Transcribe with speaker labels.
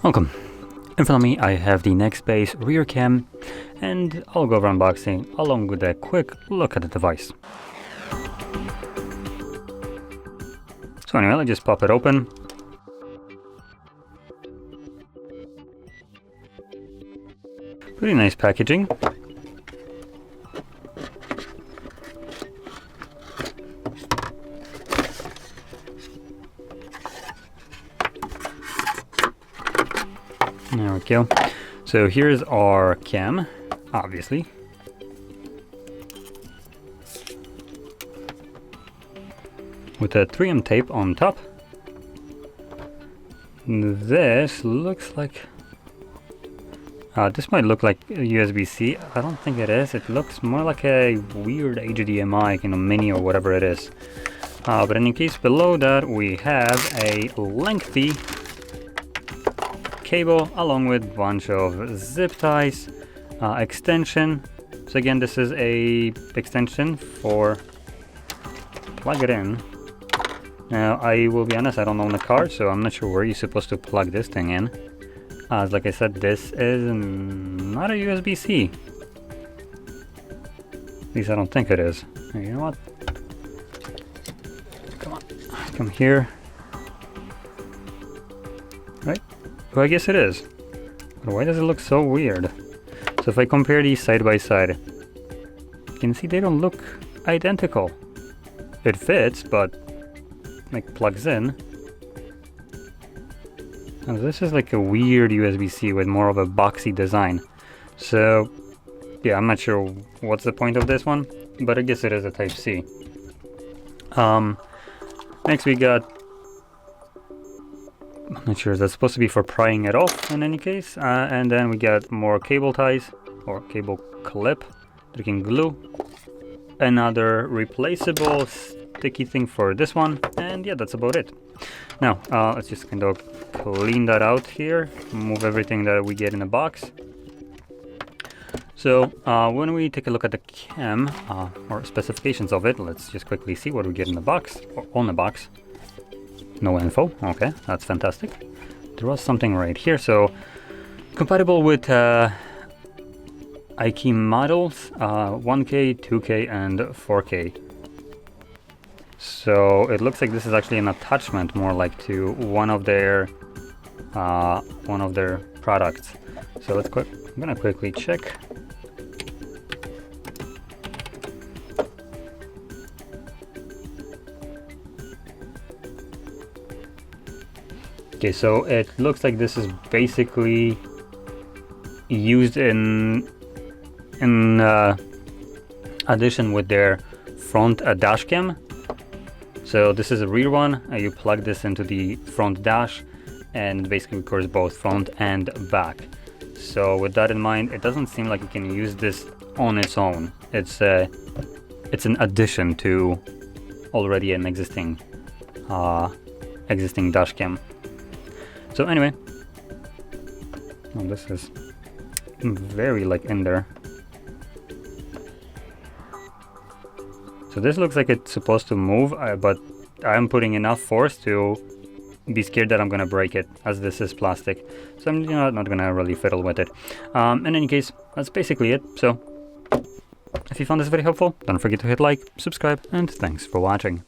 Speaker 1: Welcome. In front of me I have the Nextbase rear cam, and I'll go over unboxing along with a quick look at the device. So anyway, let's just pop it open. Pretty nice packaging. There we go. So here's our cam, obviously. With a 3M tape on top. This looks like... this might look like USB-C. I don't think it is. It looks more like a weird HDMI, mini or whatever it is. But in any case, below that we have a lengthy cable along with a bunch of zip ties, extension. So again, this is a extension for plug it in. Now I will be honest, I don't own a car, so I'm not sure where you're supposed to plug this thing in. Like I said, this is not a USB-C. At least I don't think it is. You know what? Come on, come here. Right? Well, I guess it is. But why does it look so weird? So if I compare these side by side, you can see they don't look identical. It fits, but like plugs in. And this is like a weird USB-C with more of a boxy design. So yeah, I'm not sure what's the point of this one, but I guess it is a Type-C. Next we got, I'm not sure, that's supposed to be for prying it off in any case. And then we got more cable ties or cable clip that you can glue. Another replaceable sticky thing for this one, and yeah, that's about it. Now let's just kind of clean that out here, move everything that we get in the box. So when we take a look at the cam or specifications of it, let's just quickly see what we get in the box or on the box. No info. Okay, that's fantastic. There was something right here. So compatible with iKey models, 1K, 2K, and 4K. So it looks like this is actually an attachment, more like to one of their products. So I'm gonna quickly check. Okay, so it looks like this is basically used in addition with their front dash cam. So this is a rear one. You plug this into the front dash and basically records both front and back. So with that in mind, it doesn't seem like you can use this on its own. It's an addition to already an existing dash cam. So anyway, this is very like in there. So this looks like it's supposed to move, but I'm putting enough force to be scared that I'm gonna break it, as this is plastic. So I'm not gonna really fiddle with it. In any case, that's basically it. So if you found this very helpful, don't forget to hit like, subscribe, and thanks for watching.